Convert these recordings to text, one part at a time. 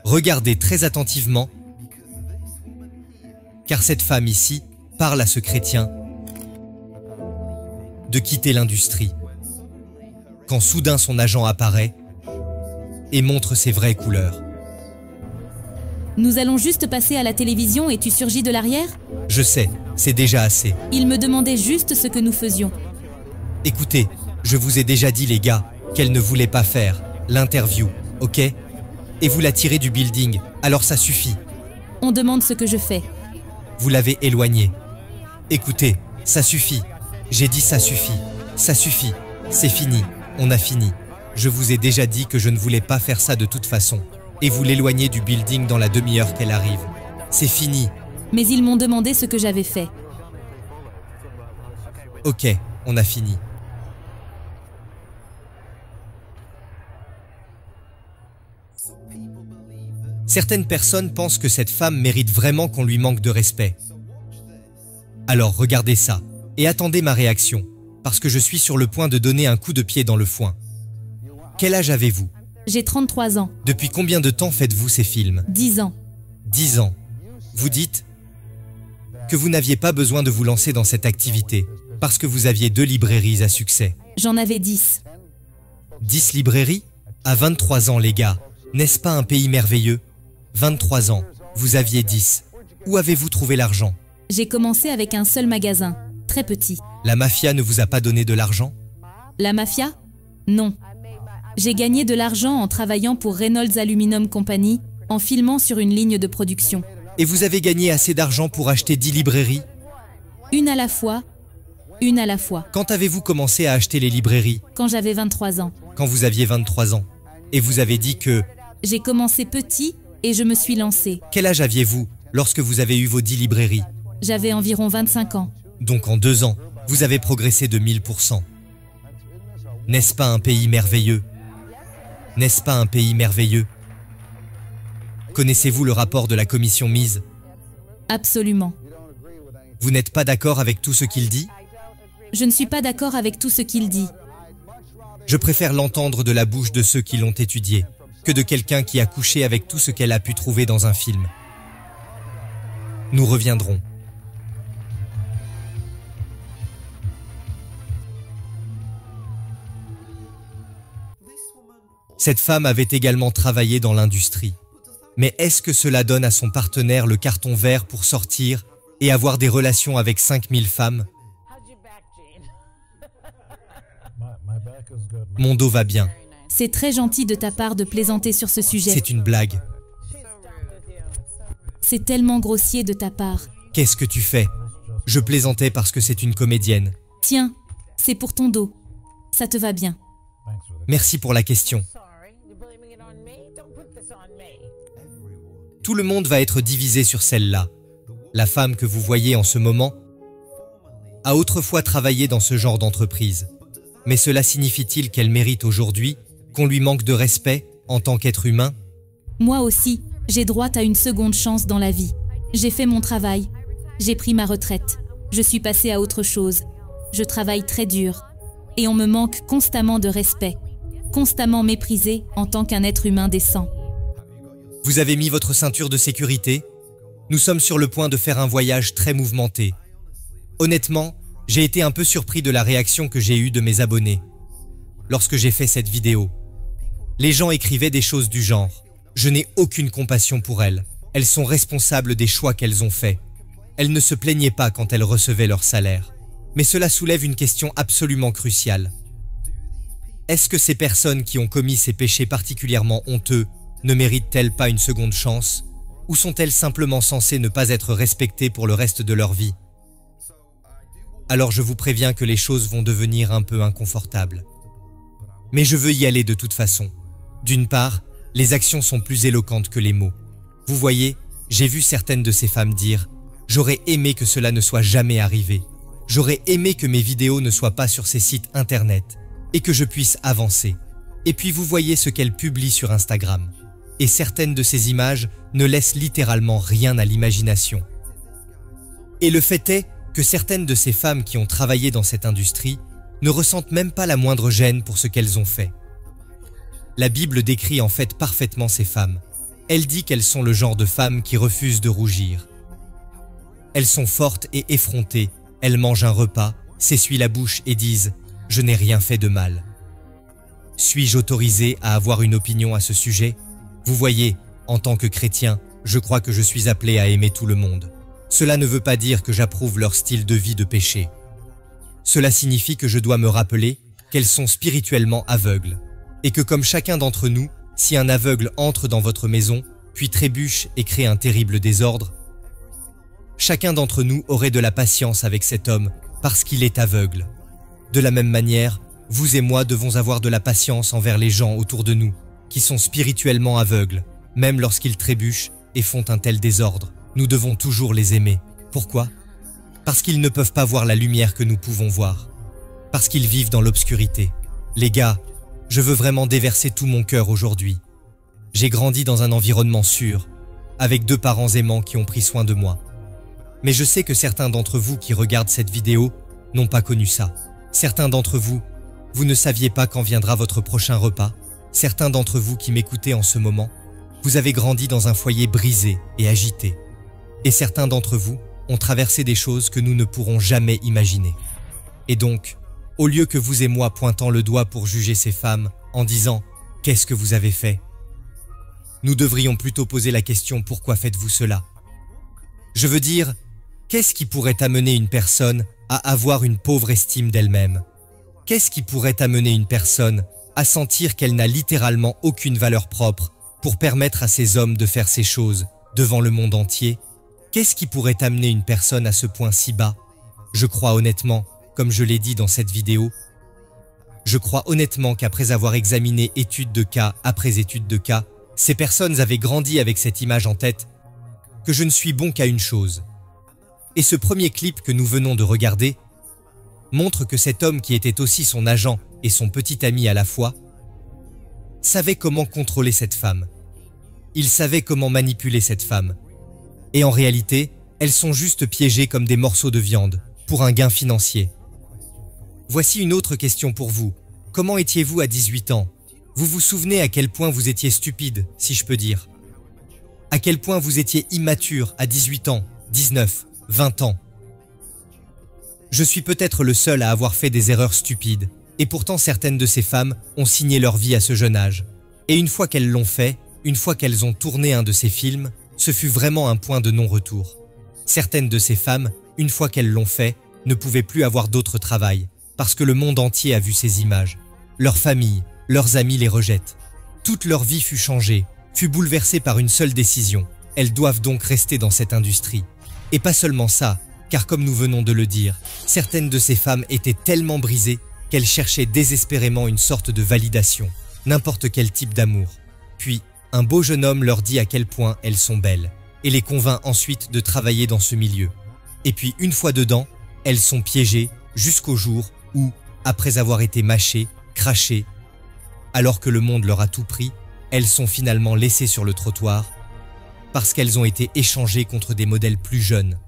Regardez très attentivement, car cette femme ici parle à ce chrétien de quitter l'industrie. Quand soudain son agent apparaît et montre ses vraies couleurs. Nous allons juste passer à la télévision et tu surgis de l'arrière? Je sais, c'est déjà assez. Il me demandait juste ce que nous faisions. Écoutez, je vous ai déjà dit les gars, qu'elle ne voulait pas faire l'interview, ok? Et vous la tirez du building, alors ça suffit. On demande ce que je fais. Vous l'avez éloignée. Écoutez, ça suffit. J'ai dit ça suffit. Ça suffit. C'est fini. On a fini. Je vous ai déjà dit que je ne voulais pas faire ça de toute façon. Et vous l'éloignez du building dans la demi-heure qu'elle arrive. C'est fini. Mais ils m'ont demandé ce que j'avais fait. Ok, on a fini. Certaines personnes pensent que cette femme mérite vraiment qu'on lui manque de respect. Alors regardez ça, et attendez ma réaction, parce que je suis sur le point de donner un coup de pied dans le foin. Quel âge avez-vous? J'ai 33 ans. Depuis combien de temps faites-vous ces films? 10 ans. 10 ans. Vous dites que vous n'aviez pas besoin de vous lancer dans cette activité, parce que vous aviez 2 librairies à succès. J'en avais 10. 10 librairies? À 23 ans les gars, n'est-ce pas un pays merveilleux? 23 ans, vous aviez 10. Où avez-vous trouvé l'argent? J'ai commencé avec un seul magasin, très petit. La mafia ne vous a pas donné de l'argent? La mafia? Non. J'ai gagné de l'argent en travaillant pour Reynolds Aluminum Company, en filmant sur une ligne de production. Et vous avez gagné assez d'argent pour acheter 10 librairies? Une à la fois, une à la fois. Quand avez-vous commencé à acheter les librairies? Quand j'avais 23 ans. Quand vous aviez 23 ans. Et vous avez dit que... J'ai commencé petit et je me suis lancé. Quel âge aviez-vous lorsque vous avez eu vos 10 librairies? J'avais environ 25 ans. Donc en 2 ans, vous avez progressé de 1000%. N'est-ce pas un pays merveilleux? N'est-ce pas un pays merveilleux? Connaissez-vous le rapport de la commission Mise? Absolument. Vous n'êtes pas d'accord avec tout ce qu'il dit? Je ne suis pas d'accord avec tout ce qu'il dit. Je préfère l'entendre de la bouche de ceux qui l'ont étudié, que de quelqu'un qui a couché avec tout ce qu'elle a pu trouver dans un film. Nous reviendrons. Cette femme avait également travaillé dans l'industrie. Mais est-ce que cela donne à son partenaire le carton vert pour sortir et avoir des relations avec 5000 femmes? Mon dos va bien. C'est très gentil de ta part de plaisanter sur ce sujet. C'est une blague. C'est tellement grossier de ta part. Qu'est-ce que tu fais? Je plaisantais parce que c'est une comédienne. Tiens, c'est pour ton dos. Ça te va bien. Merci pour la question. Tout le monde va être divisé sur celle-là. La femme que vous voyez en ce moment a autrefois travaillé dans ce genre d'entreprise. Mais cela signifie-t-il qu'elle mérite aujourd'hui qu'on lui manque de respect en tant qu'être humain? Moi aussi, j'ai droit à une seconde chance dans la vie. J'ai fait mon travail. J'ai pris ma retraite. Je suis passée à autre chose. Je travaille très dur. Et on me manque constamment de respect. Constamment méprisé en tant qu'un être humain décent. Vous avez mis votre ceinture de sécurité? Nous sommes sur le point de faire un voyage très mouvementé. Honnêtement, j'ai été un peu surpris de la réaction que j'ai eue de mes abonnés lorsque j'ai fait cette vidéo. Les gens écrivaient des choses du genre « Je n'ai aucune compassion pour elles. Elles sont responsables des choix qu'elles ont faits. Elles ne se plaignaient pas quand elles recevaient leur salaire. » Mais cela soulève une question absolument cruciale. Est-ce que ces personnes qui ont commis ces péchés particulièrement honteux ne méritent-elles pas une seconde chance? Ou sont-elles simplement censées ne pas être respectées pour le reste de leur vie? Alors je vous préviens que les choses vont devenir un peu inconfortables. Mais je veux y aller de toute façon. D'une part, les actions sont plus éloquentes que les mots. Vous voyez, j'ai vu certaines de ces femmes dire « J'aurais aimé que cela ne soit jamais arrivé. J'aurais aimé que mes vidéos ne soient pas sur ces sites internet et que je puisse avancer. » Et puis vous voyez ce qu'elles publient sur Instagram. Et certaines de ces images ne laissent littéralement rien à l'imagination. Et le fait est que certaines de ces femmes qui ont travaillé dans cette industrie ne ressentent même pas la moindre gêne pour ce qu'elles ont fait. La Bible décrit en fait parfaitement ces femmes. Elle dit qu'elles sont le genre de femmes qui refusent de rougir. Elles sont fortes et effrontées, elles mangent un repas, s'essuient la bouche et disent « Je n'ai rien fait de mal ». Suis-je autorisé à avoir une opinion à ce sujet? Vous voyez, en tant que chrétien, je crois que je suis appelé à aimer tout le monde. Cela ne veut pas dire que j'approuve leur style de vie de péché. Cela signifie que je dois me rappeler qu'elles sont spirituellement aveugles, et que comme chacun d'entre nous, si un aveugle entre dans votre maison, puis trébuche et crée un terrible désordre, chacun d'entre nous aurait de la patience avec cet homme parce qu'il est aveugle. De la même manière, vous et moi devons avoir de la patience envers les gens autour de nous, qui sont spirituellement aveugles, même lorsqu'ils trébuchent et font un tel désordre. Nous devons toujours les aimer. Pourquoi? Parce qu'ils ne peuvent pas voir la lumière que nous pouvons voir. Parce qu'ils vivent dans l'obscurité. Les gars, je veux vraiment déverser tout mon cœur aujourd'hui. J'ai grandi dans un environnement sûr, avec 2 parents aimants qui ont pris soin de moi. Mais je sais que certains d'entre vous qui regardent cette vidéo n'ont pas connu ça. Certains d'entre vous, vous ne saviez pas quand viendra votre prochain repas. Certains d'entre vous qui m'écoutez en ce moment, vous avez grandi dans un foyer brisé et agité. Et certains d'entre vous ont traversé des choses que nous ne pourrons jamais imaginer. Et donc, au lieu que vous et moi pointant le doigt pour juger ces femmes en disant « Qu'est-ce que vous avez fait ?» nous devrions plutôt poser la question « Pourquoi faites-vous cela ?» Je veux dire, qu'est-ce qui pourrait amener une personne à avoir une pauvre estime d'elle-même? Qu'est-ce qui pourrait amener une personne à sentir qu'elle n'a littéralement aucune valeur propre pour permettre à ces hommes de faire ces choses devant le monde entier? Qu'est-ce qui pourrait amener une personne à ce point si bas? Je crois honnêtement, comme je l'ai dit dans cette vidéo, je crois honnêtement qu'après avoir examiné étude de cas après étude de cas, ces personnes avaient grandi avec cette image en tête, que je ne suis bon qu'à une chose. Et ce premier clip que nous venons de regarder montre que cet homme qui était aussi son agent et son petit ami à la fois, savait comment contrôler cette femme. Il savait comment manipuler cette femme. Et en réalité, elles sont juste piégées comme des morceaux de viande, pour un gain financier. Voici une autre question pour vous. Comment étiez-vous à 18 ans? Vous vous souvenez à quel point vous étiez stupide, si je peux dire? À quel point vous étiez immature à 18 ans, 19, 20 ans? Je suis peut-être le seul à avoir fait des erreurs stupides, et pourtant certaines de ces femmes ont signé leur vie à ce jeune âge. Et une fois qu'elles l'ont fait, une fois qu'elles ont tourné un de ces films, ce fut vraiment un point de non-retour. Certaines de ces femmes, une fois qu'elles l'ont fait, ne pouvaient plus avoir d'autre travail, parce que le monde entier a vu ces images. Leur famille, leurs amis les rejettent. Toute leur vie fut changée, fut bouleversée par une seule décision. Elles doivent donc rester dans cette industrie. Et pas seulement ça, car comme nous venons de le dire, certaines de ces femmes étaient tellement brisées qu'elles cherchaient désespérément une sorte de validation, n'importe quel type d'amour. Puis, un beau jeune homme leur dit à quel point elles sont belles, et les convainc ensuite de travailler dans ce milieu. Et puis, une fois dedans, elles sont piégées jusqu'au jour où, après avoir été mâchées, crachées, alors que le monde leur a tout pris, elles sont finalement laissées sur le trottoir parce qu'elles ont été échangées contre des modèles plus jeunes.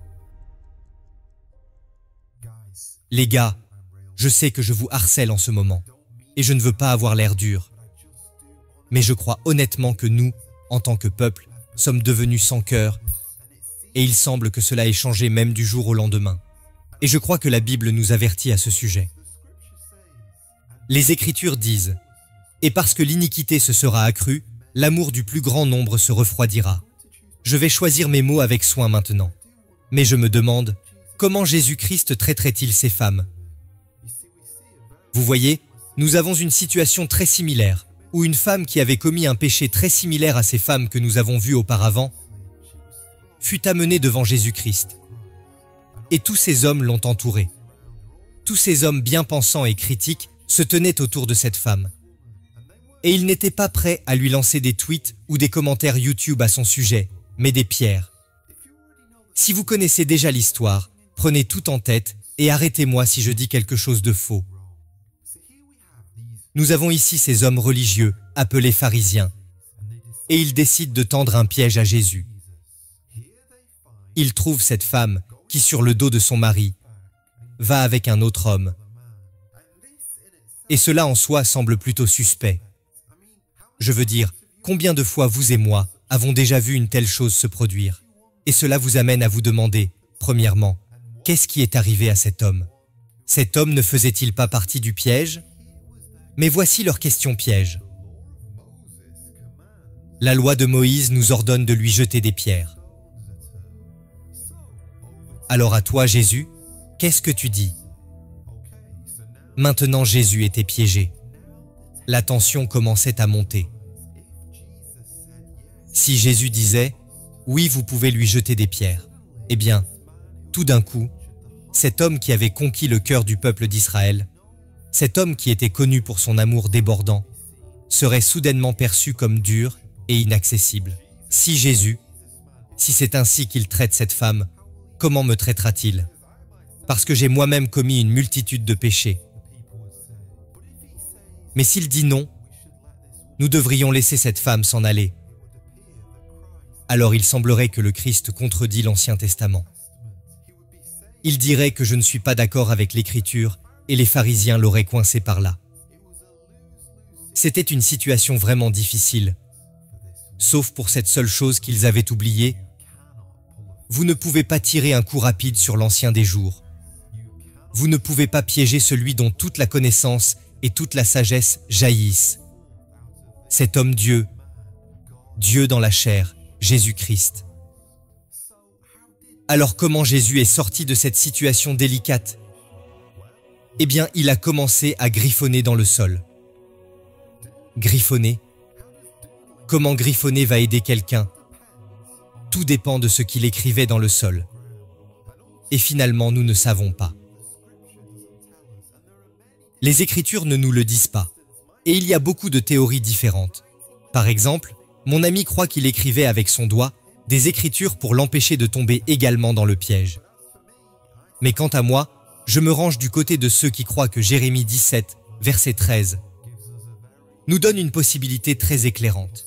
Les gars, je sais que je vous harcèle en ce moment, et je ne veux pas avoir l'air dur. Mais je crois honnêtement que nous, en tant que peuple, sommes devenus sans cœur, et il semble que cela ait changé même du jour au lendemain. Et je crois que la Bible nous avertit à ce sujet. Les Écritures disent « Et parce que l'iniquité se sera accrue, l'amour du plus grand nombre se refroidira. » Je vais choisir mes mots avec soin maintenant. Mais je me demande, comment Jésus-Christ traiterait-il ces femmes? Vous voyez, nous avons une situation très similaire, où une femme qui avait commis un péché très similaire à ces femmes que nous avons vues auparavant, fut amenée devant Jésus-Christ. Et tous ces hommes l'ont entourée. Tous ces hommes bien pensants et critiques se tenaient autour de cette femme. Et ils n'étaient pas prêts à lui lancer des tweets ou des commentaires YouTube à son sujet, mais des pierres. Si vous connaissez déjà l'histoire, prenez tout en tête et arrêtez-moi si je dis quelque chose de faux. Nous avons ici ces hommes religieux, appelés pharisiens, et ils décident de tendre un piège à Jésus. Ils trouvent cette femme qui, sur le dos de son mari, va avec un autre homme. Et cela en soi semble plutôt suspect. Je veux dire, combien de fois vous et moi avons déjà vu une telle chose se produire. Et cela vous amène à vous demander, premièrement, qu'est-ce qui est arrivé à cet homme? Cet homme ne faisait-il pas partie du piège? Mais voici leur question piège. La loi de Moïse nous ordonne de lui jeter des pierres. Alors à toi, Jésus, qu'est-ce que tu dis? Maintenant Jésus était piégé. La tension commençait à monter. Si Jésus disait « Oui, vous pouvez lui jeter des pierres », eh bien, tout d'un coup, cet homme qui avait conquis le cœur du peuple d'Israël, cet homme qui était connu pour son amour débordant, serait soudainement perçu comme dur et inaccessible. Si Jésus, si c'est ainsi qu'il traite cette femme, comment me traitera-t-il? Parce que j'ai moi-même commis une multitude de péchés. Mais s'il dit non, nous devrions laisser cette femme s'en aller. Alors il semblerait que le Christ contredit l'Ancien Testament. Il dirait que je ne suis pas d'accord avec l'Écriture et les pharisiens l'auraient coincé par là. C'était une situation vraiment difficile, sauf pour cette seule chose qu'ils avaient oubliée. Vous ne pouvez pas tirer un coup rapide sur l'Ancien des jours. Vous ne pouvez pas piéger celui dont toute la connaissance et toute la sagesse jaillissent. Cet homme Dieu, Dieu dans la chair, Jésus-Christ. Alors comment Jésus est sorti de cette situation délicate? Eh bien, il a commencé à griffonner dans le sol. Griffonner? Comment griffonner va aider quelqu'un? Tout dépend de ce qu'il écrivait dans le sol. Et finalement, nous ne savons pas. Les Écritures ne nous le disent pas. Et il y a beaucoup de théories différentes. Par exemple, mon ami croit qu'il écrivait avec son doigt des Écritures pour l'empêcher de tomber également dans le piège. Mais quant à moi, je me range du côté de ceux qui croient que Jérémie 17, verset 13, nous donne une possibilité très éclairante.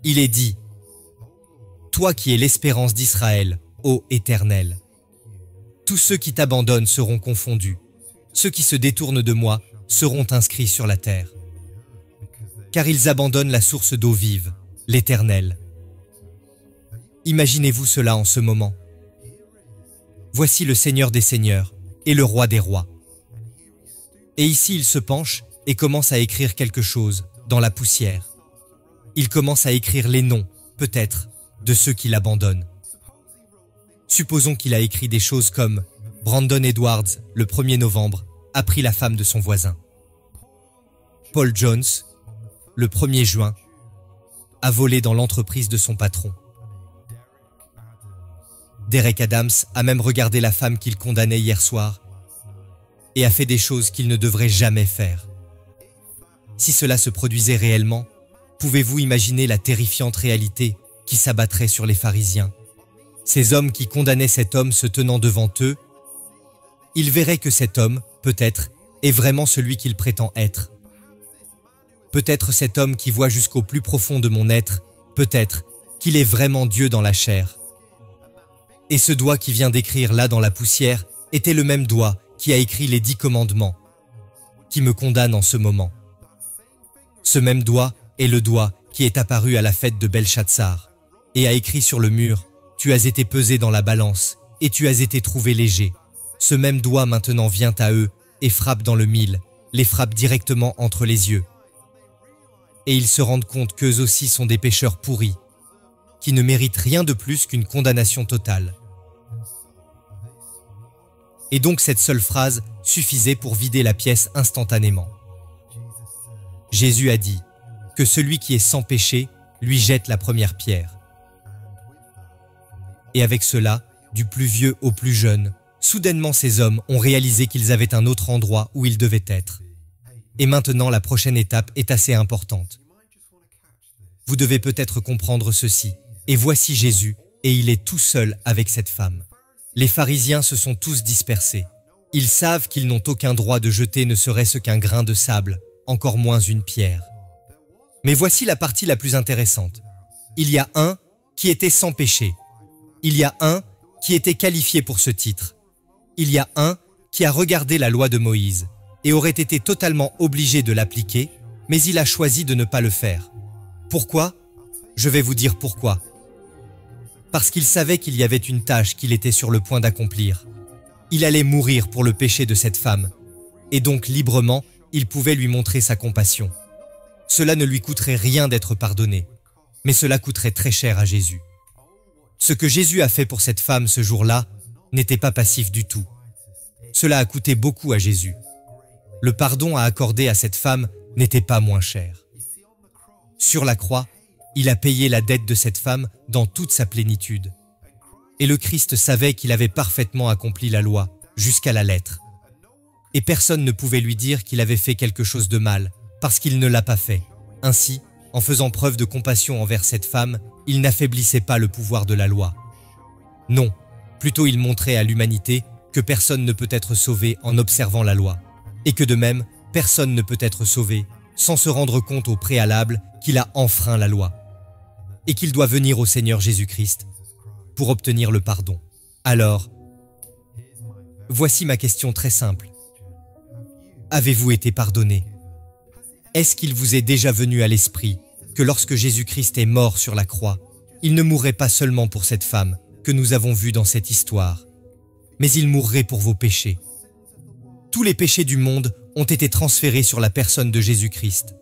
Il est dit « Toi qui es l'espérance d'Israël, ô Éternel, tous ceux qui t'abandonnent seront confondus, ceux qui se détournent de moi seront inscrits sur la terre. Car ils abandonnent la source d'eau vive, l'Éternel. » Imaginez-vous cela en ce moment. Voici le Seigneur des Seigneurs et le Roi des Rois. Et ici il se penche et commence à écrire quelque chose dans la poussière. Il commence à écrire les noms, peut-être, de ceux qui l'abandonnent. Supposons qu'il a écrit des choses comme « Brandon Edwards, le 1er novembre, a pris la femme de son voisin. Paul Jones, le 1er juin, a volé dans l'entreprise de son patron. Derek Adams a même regardé la femme qu'il condamnait hier soir et a fait des choses qu'il ne devrait jamais faire. Si cela se produisait réellement, pouvez-vous imaginer la terrifiante réalité qui s'abattrait sur les pharisiens? Ces hommes qui condamnaient cet homme se tenant devant eux, ils verraient que cet homme, peut-être, est vraiment celui qu'il prétend être. Peut-être cet homme qui voit jusqu'au plus profond de mon être, peut-être qu'il est vraiment Dieu dans la chair. Et ce doigt qui vient d'écrire là dans la poussière était le même doigt qui a écrit les 10 commandements, qui me condamne en ce moment. Ce même doigt est le doigt qui est apparu à la fête de Belshazzar et a écrit sur le mur « Tu as été pesé dans la balance et tu as été trouvé léger ». Ce même doigt maintenant vient à eux et frappe dans le mille, les frappe directement entre les yeux. Et ils se rendent compte qu'eux aussi sont des pécheurs pourris, qui ne méritent rien de plus qu'une condamnation totale. Et donc cette seule phrase suffisait pour vider la pièce instantanément. Jésus a dit que celui qui est sans péché lui jette la première pierre. Et avec cela, du plus vieux au plus jeune, soudainement ces hommes ont réalisé qu'ils avaient un autre endroit où ils devaient être. Et maintenant la prochaine étape est assez importante. Vous devez peut-être comprendre ceci. Et voici Jésus, et il est tout seul avec cette femme. Les pharisiens se sont tous dispersés. Ils savent qu'ils n'ont aucun droit de jeter ne serait-ce qu'un grain de sable, encore moins une pierre. Mais voici la partie la plus intéressante. Il y a un qui était sans péché. Il y a un qui était qualifié pour ce titre. Il y a un qui a regardé la loi de Moïse et aurait été totalement obligé de l'appliquer, mais il a choisi de ne pas le faire. Pourquoi ? Je vais vous dire pourquoi. Parce qu'il savait qu'il y avait une tâche qu'il était sur le point d'accomplir. Il allait mourir pour le péché de cette femme, et donc librement, il pouvait lui montrer sa compassion. Cela ne lui coûterait rien d'être pardonné, mais cela coûterait très cher à Jésus. Ce que Jésus a fait pour cette femme ce jour-là n'était pas passif du tout. Cela a coûté beaucoup à Jésus. Le pardon à accorder à cette femme n'était pas moins cher. Sur la croix, il a payé la dette de cette femme dans toute sa plénitude. Et le Christ savait qu'il avait parfaitement accompli la loi, jusqu'à la lettre. Et personne ne pouvait lui dire qu'il avait fait quelque chose de mal, parce qu'il ne l'a pas fait. Ainsi, en faisant preuve de compassion envers cette femme, il n'affaiblissait pas le pouvoir de la loi. Non, plutôt il montrait à l'humanité que personne ne peut être sauvé en observant la loi, et que de même, personne ne peut être sauvé sans se rendre compte au préalable qu'il a enfreint la loi, et qu'il doit venir au Seigneur Jésus-Christ pour obtenir le pardon. Alors, voici ma question très simple. Avez-vous été pardonné? Est-ce qu'il vous est déjà venu à l'esprit que lorsque Jésus-Christ est mort sur la croix, il ne mourrait pas seulement pour cette femme que nous avons vue dans cette histoire, mais il mourrait pour vos péchés. Tous les péchés du monde ont été transférés sur la personne de Jésus-Christ.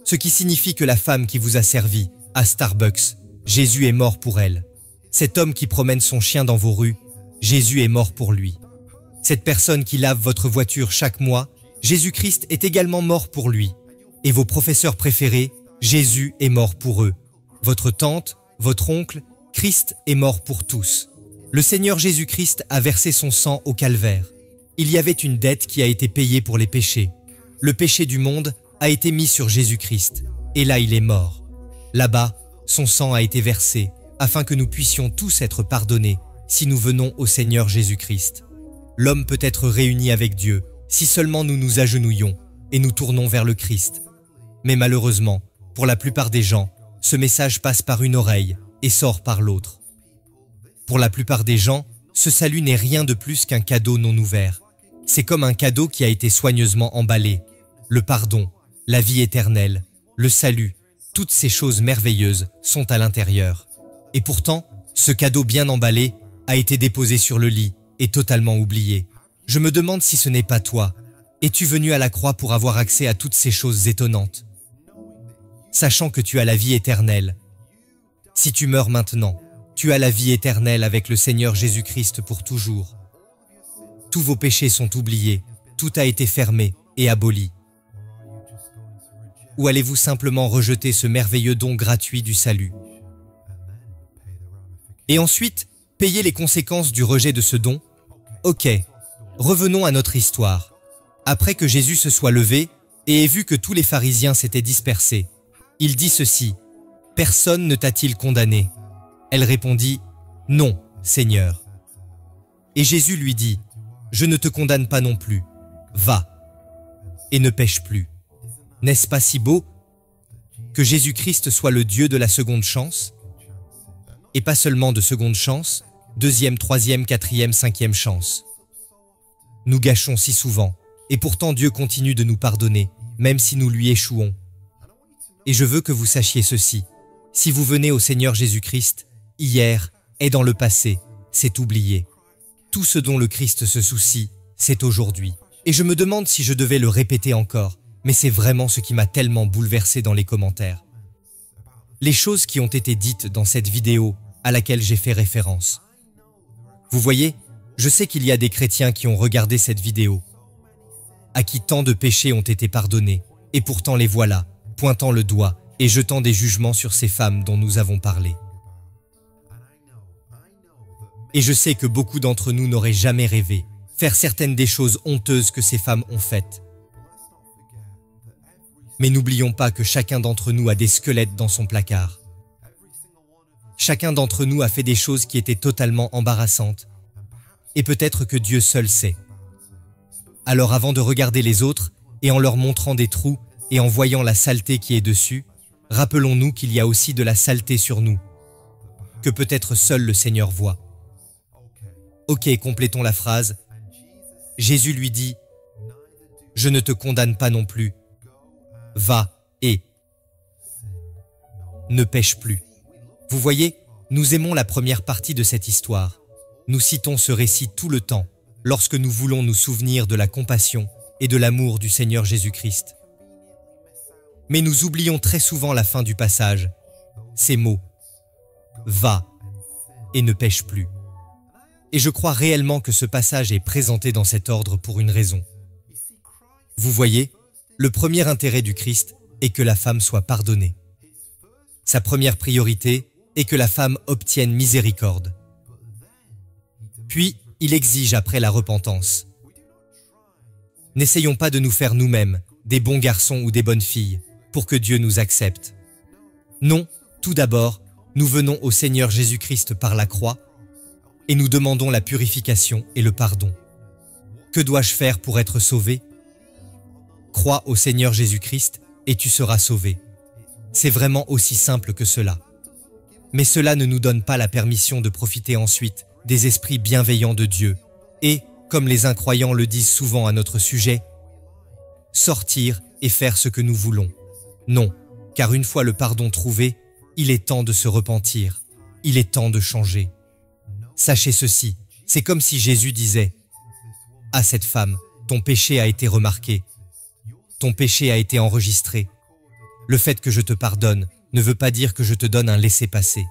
Ce qui signifie que la femme qui vous a servi à Starbucks, Jésus est mort pour elle. Cet homme qui promène son chien dans vos rues, Jésus est mort pour lui. Cette personne qui lave votre voiture chaque mois, Jésus-Christ est également mort pour lui. Et vos professeurs préférés, Jésus est mort pour eux. Votre tante, votre oncle, Christ est mort pour tous. Le Seigneur Jésus-Christ a versé son sang au calvaire. Il y avait une dette qui a été payée pour les péchés. Le péché du monde a été mis sur Jésus-Christ. Et là, il est mort. Là-bas, son sang a été versé, afin que nous puissions tous être pardonnés si nous venons au Seigneur Jésus-Christ. L'homme peut être réuni avec Dieu si seulement nous nous agenouillons et nous tournons vers le Christ. Mais malheureusement, pour la plupart des gens, ce message passe par une oreille et sort par l'autre. Pour la plupart des gens, ce salut n'est rien de plus qu'un cadeau non ouvert. C'est comme un cadeau qui a été soigneusement emballé. Le pardon, la vie éternelle, le salut, toutes ces choses merveilleuses sont à l'intérieur. Et pourtant, ce cadeau bien emballé a été déposé sur le lit et totalement oublié. Je me demande si ce n'est pas toi. Es-tu venu à la croix pour avoir accès à toutes ces choses étonnantes? Sachant que tu as la vie éternelle. Si tu meurs maintenant, tu as la vie éternelle avec le Seigneur Jésus-Christ pour toujours. Tous vos péchés sont oubliés, tout a été fermé et aboli. Ou allez-vous simplement rejeter ce merveilleux don gratuit du salut? Et ensuite, payer les conséquences du rejet de ce don? Ok, revenons à notre histoire. Après que Jésus se soit levé et ait vu que tous les pharisiens s'étaient dispersés, il dit ceci: « Personne ne t'a-t-il condamné ?» Elle répondit: « Non, Seigneur. » Et Jésus lui dit: « Je ne te condamne pas non plus. Va, et ne pêche plus. » N'est-ce pas si beau que Jésus-Christ soit le Dieu de la seconde chance? Et pas seulement de seconde chance, deuxième, troisième, quatrième, cinquième chance. Nous gâchons si souvent, et pourtant Dieu continue de nous pardonner, même si nous lui échouons. Et je veux que vous sachiez ceci: si vous venez au Seigneur Jésus-Christ, hier est dans le passé, c'est oublié. Tout ce dont le Christ se soucie, c'est aujourd'hui. Et je me demande si je devais le répéter encore, mais c'est vraiment ce qui m'a tellement bouleversé dans les commentaires. Les choses qui ont été dites dans cette vidéo à laquelle j'ai fait référence. Vous voyez, je sais qu'il y a des chrétiens qui ont regardé cette vidéo, à qui tant de péchés ont été pardonnés, et pourtant les voilà, pointant le doigt et jetant des jugements sur ces femmes dont nous avons parlé. Et je sais que beaucoup d'entre nous n'auraient jamais rêvé faire certaines des choses honteuses que ces femmes ont faites. Mais n'oublions pas que chacun d'entre nous a des squelettes dans son placard. Chacun d'entre nous a fait des choses qui étaient totalement embarrassantes. Et peut-être que Dieu seul sait. Alors avant de regarder les autres, et en leur montrant des trous, et en voyant la saleté qui est dessus, rappelons-nous qu'il y a aussi de la saleté sur nous, que peut-être seul le Seigneur voit. Ok, complétons la phrase. Jésus lui dit: « Je ne te condamne pas non plus. Va et... » ne pêche plus. Vous voyez, nous aimons la première partie de cette histoire. Nous citons ce récit tout le temps, lorsque nous voulons nous souvenir de la compassion et de l'amour du Seigneur Jésus-Christ. Mais nous oublions très souvent la fin du passage, ces mots « va et ne pêche plus ». Et je crois réellement que ce passage est présenté dans cet ordre pour une raison. Vous voyez, le premier intérêt du Christ est que la femme soit pardonnée. Sa première priorité est que la femme obtienne miséricorde. Puis, il exige après la repentance. N'essayons pas de nous faire nous-mêmes des bons garçons ou des bonnes filles pour que Dieu nous accepte. Non, tout d'abord, nous venons au Seigneur Jésus-Christ par la croix et nous demandons la purification et le pardon. Que dois-je faire pour être sauvé? Crois au Seigneur Jésus-Christ et tu seras sauvé. C'est vraiment aussi simple que cela. Mais cela ne nous donne pas la permission de profiter ensuite des esprits bienveillants de Dieu et, comme les incroyants le disent souvent à notre sujet, sortir et faire ce que nous voulons. Non, car une fois le pardon trouvé, il est temps de se repentir, il est temps de changer. Sachez ceci, c'est comme si Jésus disait « À cette femme, ton péché a été remarqué, ton péché a été enregistré. Le fait que je te pardonne ne veut pas dire que je te donne un laissez-passer.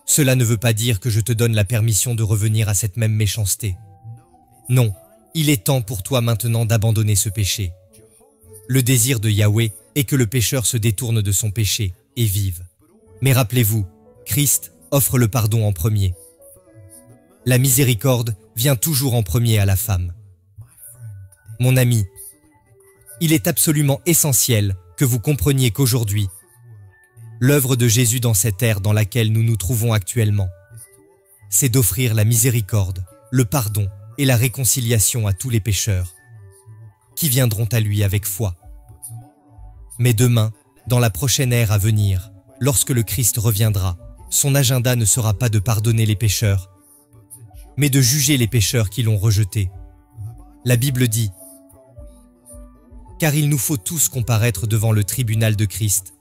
Cela ne veut pas dire que je te donne la permission de revenir à cette même méchanceté. Non, il est temps pour toi maintenant d'abandonner ce péché. Le désir de Yahweh est que le pécheur se détourne de son péché et vive. Mais rappelez-vous, Christ offre le pardon en premier. La miséricorde vient toujours en premier à la femme. Mon ami, il est absolument essentiel que vous compreniez qu'aujourd'hui, l'œuvre de Jésus dans cette ère dans laquelle nous nous trouvons actuellement, c'est d'offrir la miséricorde, le pardon et la réconciliation à tous les pécheurs qui viendront à lui avec foi. Mais demain, dans la prochaine ère à venir, lorsque le Christ reviendra, son agenda ne sera pas de pardonner les pécheurs, mais de juger les pécheurs qui l'ont rejeté. La Bible dit « Car il nous faut tous comparaître devant le tribunal de Christ,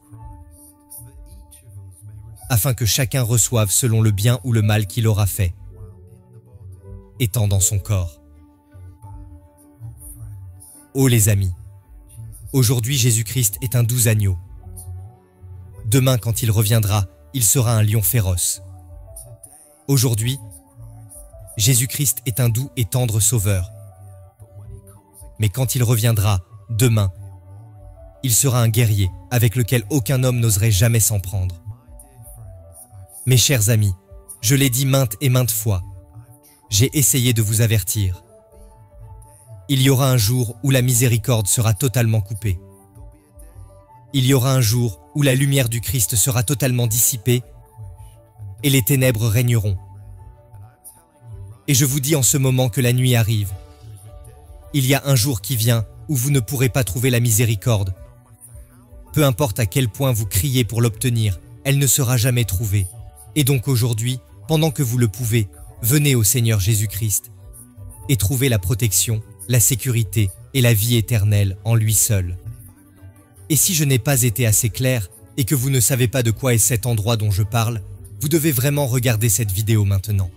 afin que chacun reçoive selon le bien ou le mal qu'il aura fait, étant dans son corps. » Oh les amis, aujourd'hui Jésus-Christ est un doux agneau. Demain, quand il reviendra, il sera un lion féroce. Aujourd'hui, Jésus-Christ est un doux et tendre sauveur. Mais quand il reviendra, demain, il sera un guerrier avec lequel aucun homme n'oserait jamais s'en prendre. Mes chers amis, je l'ai dit maintes et maintes fois, j'ai essayé de vous avertir. Il y aura un jour où la miséricorde sera totalement coupée. Il y aura un jour où la lumière du Christ sera totalement dissipée et les ténèbres régneront. Et je vous dis en ce moment que la nuit arrive. Il y a un jour qui vient où vous ne pourrez pas trouver la miséricorde. Peu importe à quel point vous criez pour l'obtenir, elle ne sera jamais trouvée. Et donc aujourd'hui, pendant que vous le pouvez, venez au Seigneur Jésus-Christ et trouvez la protection, la sécurité et la vie éternelle en lui seul. Et si je n'ai pas été assez clair et que vous ne savez pas de quoi est cet endroit dont je parle, vous devez vraiment regarder cette vidéo maintenant.